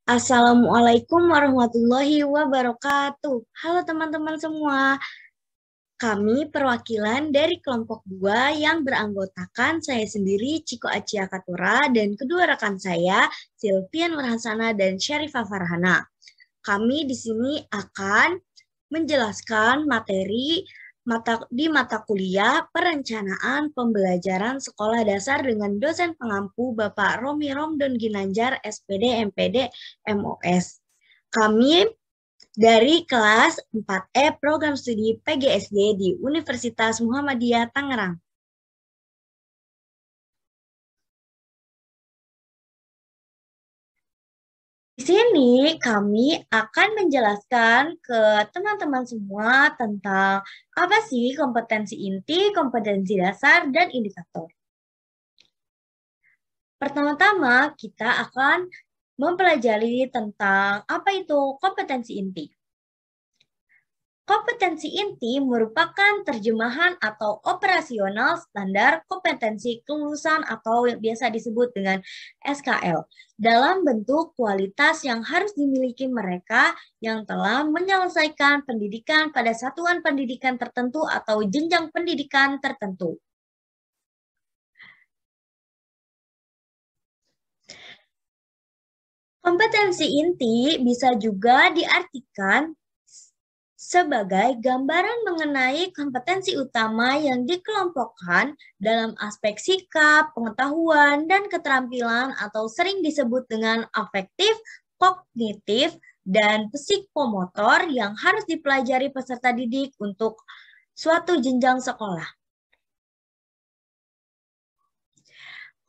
Assalamualaikum warahmatullahi wabarakatuh. Halo teman-teman semua. Kami perwakilan dari kelompok 2 yang beranggotakan saya sendiri, Ciko Acia Katura, dan kedua rekan saya, Silvian Nurhasana dan Syarifah Farhana. Kami di sini akan menjelaskan materi di mata kuliah Perencanaan Pembelajaran Sekolah Dasar dengan dosen pengampu Bapak Romi Romdon Ginanjar, SPD, MPD, MOS. Kami dari kelas 4E Program Studi PGSD di Universitas Muhammadiyah Tangerang. Di sini kami akan menjelaskan ke teman-teman semua tentang apa sih kompetensi inti, kompetensi dasar, dan indikator. Pertama-tama kita akan mempelajari tentang apa itu kompetensi inti. Kompetensi inti merupakan terjemahan atau operasional standar kompetensi kelulusan atau yang biasa disebut dengan SKL dalam bentuk kualitas yang harus dimiliki mereka yang telah menyelesaikan pendidikan pada satuan pendidikan tertentu atau jenjang pendidikan tertentu. Kompetensi inti bisa juga diartikan sebagai gambaran mengenai kompetensi utama yang dikelompokkan dalam aspek sikap, pengetahuan, dan keterampilan atau sering disebut dengan afektif, kognitif, dan psikomotor yang harus dipelajari peserta didik untuk suatu jenjang sekolah.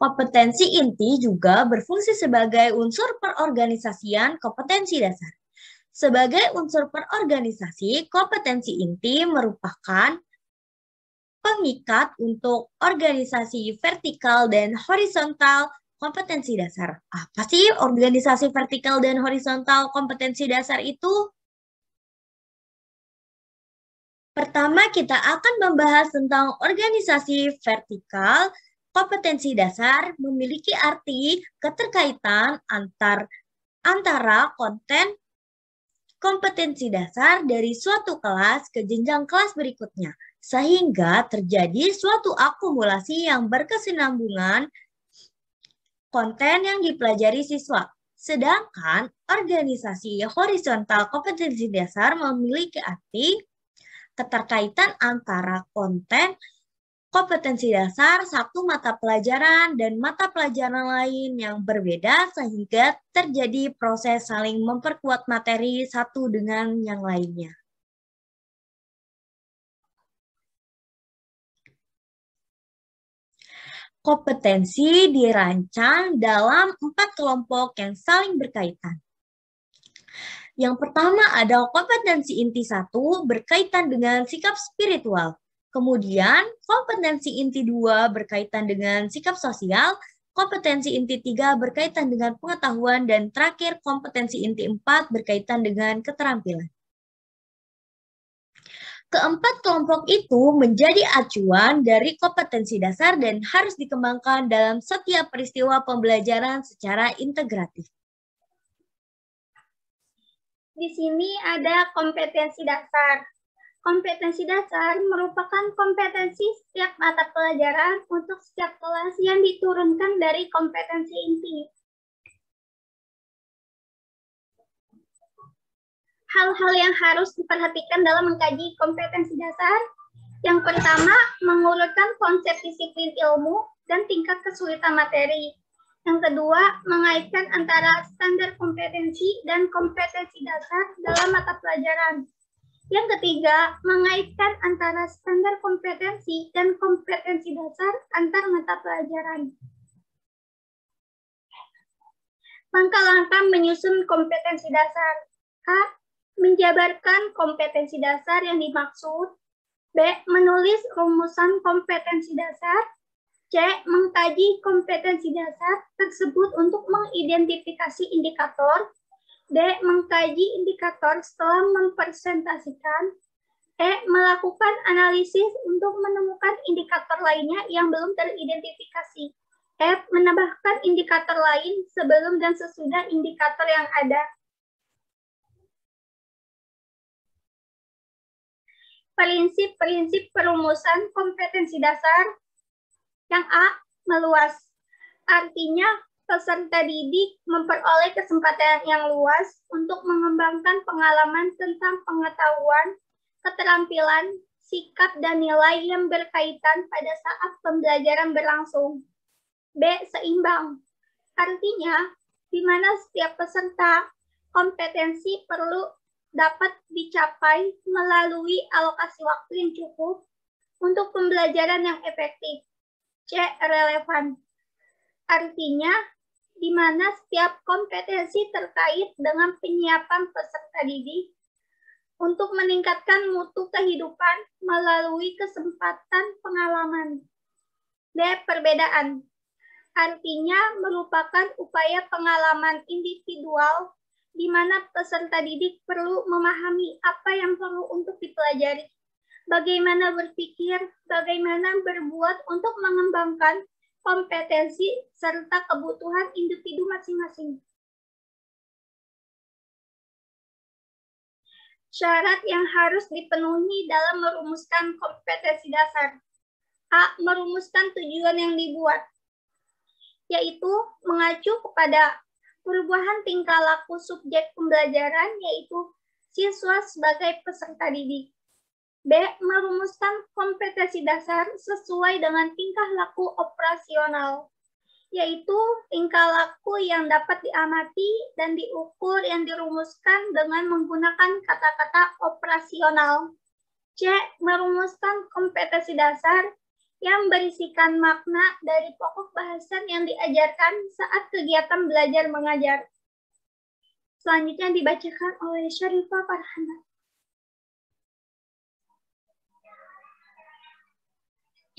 Kompetensi inti juga berfungsi sebagai unsur perorganisasian kompetensi dasar. Sebagai unsur perorganisasi, kompetensi inti merupakan pengikat untuk organisasi vertikal dan horizontal kompetensi dasar. Apa sih organisasi vertikal dan horizontal kompetensi dasar itu? Pertama, kita akan membahas tentang organisasi vertikal. Kompetensi dasar memiliki arti keterkaitan antara konten kompetensi dasar dari suatu kelas ke jenjang kelas berikutnya, sehingga terjadi suatu akumulasi yang berkesinambungan konten yang dipelajari siswa. Sedangkan organisasi horizontal kompetensi dasar memiliki arti keterkaitan antara konten kompetensi dasar satu mata pelajaran dan mata pelajaran lain yang berbeda sehingga terjadi proses saling memperkuat materi satu dengan yang lainnya. Kompetensi dirancang dalam 4 kelompok yang saling berkaitan. Yang pertama ada kompetensi inti 1 berkaitan dengan sikap spiritual. Kemudian, kompetensi inti 2 berkaitan dengan sikap sosial, kompetensi inti 3 berkaitan dengan pengetahuan, dan terakhir kompetensi inti 4 berkaitan dengan keterampilan. Keempat kelompok itu menjadi acuan dari kompetensi dasar dan harus dikembangkan dalam setiap peristiwa pembelajaran secara integratif. Di sini ada kompetensi dasar. Kompetensi dasar merupakan kompetensi setiap mata pelajaran untuk setiap kelas yang diturunkan dari kompetensi inti. Hal-hal yang harus diperhatikan dalam mengkaji kompetensi dasar. Yang pertama, mengurutkan konsep disiplin ilmu dan tingkat kesulitan materi. Yang kedua, mengaitkan antara standar kompetensi dan kompetensi dasar dalam mata pelajaran. Yang ketiga, mengaitkan antara standar kompetensi dan kompetensi dasar antar mata pelajaran. Langkah-langkah menyusun kompetensi dasar. A. Menjabarkan kompetensi dasar yang dimaksud. B. Menulis rumusan kompetensi dasar. C. Mengkaji kompetensi dasar tersebut untuk mengidentifikasi indikator. D. Mengkaji indikator setelah mempresentasikan. E. Melakukan analisis untuk menemukan indikator lainnya yang belum teridentifikasi. F. Menambahkan indikator lain sebelum dan sesudah indikator yang ada. Prinsip-prinsip perumusan kompetensi dasar. Yang A. Meluas. Artinya, peserta didik memperoleh kesempatan yang luas untuk mengembangkan pengalaman tentang pengetahuan, keterampilan, sikap, dan nilai yang berkaitan pada saat pembelajaran berlangsung. B. Seimbang. Artinya, di mana setiap peserta kompetensi perlu dapat dicapai melalui alokasi waktu yang cukup untuk pembelajaran yang efektif. C. Relevan. Artinya, di mana setiap kompetensi terkait dengan penyiapan peserta didik untuk meningkatkan mutu kehidupan melalui kesempatan pengalaman. D. Perbedaan. Artinya merupakan upaya pengalaman individual di mana peserta didik perlu memahami apa yang perlu untuk dipelajari, bagaimana berpikir, bagaimana berbuat untuk mengembangkan kompetensi serta kebutuhan individu masing-masing. Syarat yang harus dipenuhi dalam merumuskan kompetensi dasar. A. Merumuskan tujuan yang dibuat, yaitu mengacu kepada perubahan tingkah laku subjek pembelajaran, yaitu siswa sebagai peserta didik. B. Merumuskan kompetensi dasar sesuai dengan tingkah laku operasional, yaitu tingkah laku yang dapat diamati dan diukur yang dirumuskan dengan menggunakan kata-kata operasional. C. Merumuskan kompetensi dasar yang berisikan makna dari pokok bahasan yang diajarkan saat kegiatan belajar mengajar. Selanjutnya dibacakan oleh Syarifah Farhana.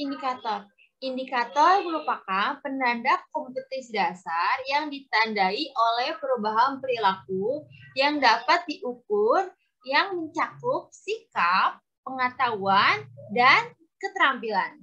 Indikator. Indikator merupakan penanda kompetensi dasar yang ditandai oleh perubahan perilaku yang dapat diukur yang mencakup sikap, pengetahuan, dan keterampilan.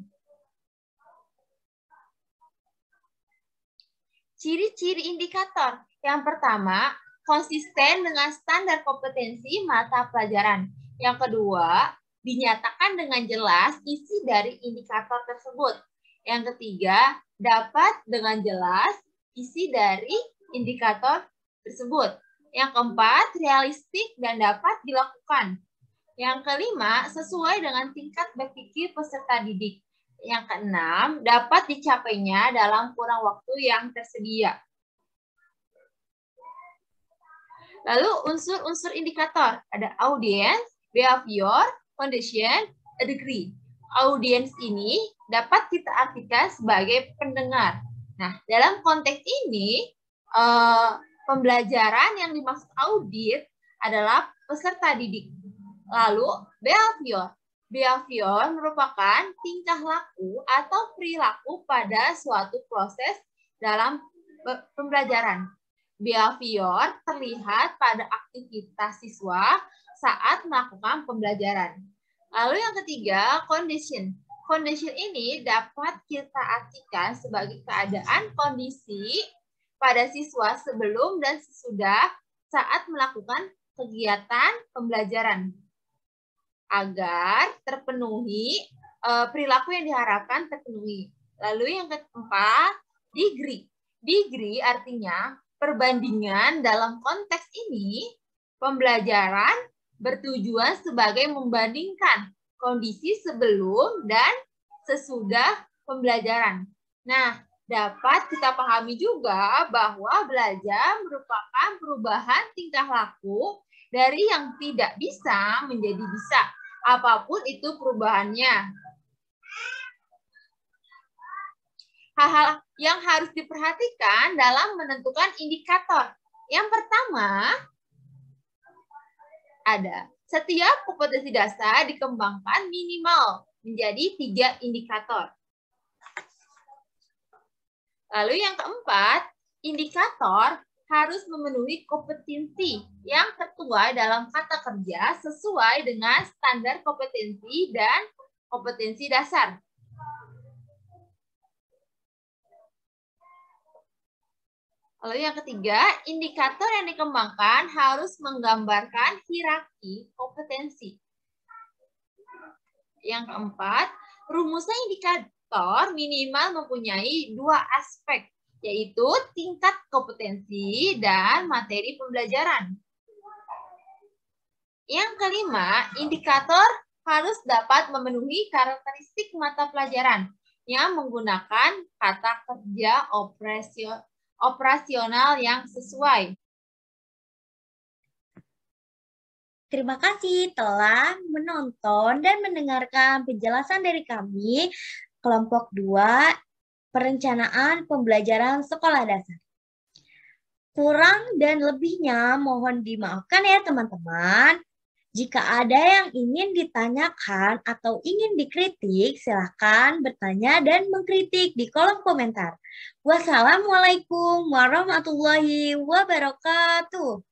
Ciri-ciri indikator. Yang pertama, konsisten dengan standar kompetensi mata pelajaran. Yang kedua, dinyatakan dengan jelas isi dari indikator tersebut. Yang ketiga, dapat dengan jelas isi dari indikator tersebut. Yang keempat, realistik dan dapat dilakukan. Yang kelima, sesuai dengan tingkat berpikir peserta didik. Yang keenam, dapat dicapainya dalam kurang waktu yang tersedia. Lalu unsur-unsur indikator. Ada audience, behavior, condition, degree. Audience ini dapat kita artikan sebagai pendengar. Nah, dalam konteks ini, pembelajaran yang dimaksud audit adalah peserta didik. Lalu, behavior. Behavior merupakan tingkah laku atau perilaku pada suatu proses dalam pembelajaran. Behavior terlihat pada aktivitas siswa saat melakukan pembelajaran. Lalu yang ketiga, condition. Condition ini dapat kita artikan sebagai keadaan kondisi pada siswa sebelum dan sesudah saat melakukan kegiatan pembelajaran, agar terpenuhi perilaku yang diharapkan terpenuhi. Lalu yang keempat, degree. Degree artinya perbandingan. Dalam konteks ini, pembelajaran bertujuan sebagai membandingkan kondisi sebelum dan sesudah pembelajaran. Nah, dapat kita pahami juga bahwa belajar merupakan perubahan tingkah laku dari yang tidak bisa menjadi bisa, apapun itu perubahannya. Hal-hal yang harus diperhatikan dalam menentukan indikator. Yang pertama, ada setiap kompetensi dasar dikembangkan minimal menjadi 3 indikator. Lalu yang keempat, indikator harus memenuhi kompetensi yang tertuai dalam kata kerja sesuai dengan standar kompetensi dan kompetensi dasar. Lalu yang ketiga, indikator yang dikembangkan harus menggambarkan hierarki kompetensi. Yang keempat, rumusnya indikator minimal mempunyai 2 aspek, yaitu tingkat kompetensi dan materi pembelajaran. Yang kelima, indikator harus dapat memenuhi karakteristik mata pelajaran yang menggunakan kata kerja operasional yang sesuai. Terima kasih telah menonton dan mendengarkan penjelasan dari kami, kelompok 2, perencanaan pembelajaran sekolah dasar. Kurang dan lebihnya mohon dimaafkan ya teman-teman. Jika ada yang ingin ditanyakan atau ingin dikritik, silakan bertanya dan mengkritik di kolom komentar. Wassalamualaikum warahmatullahi wabarakatuh.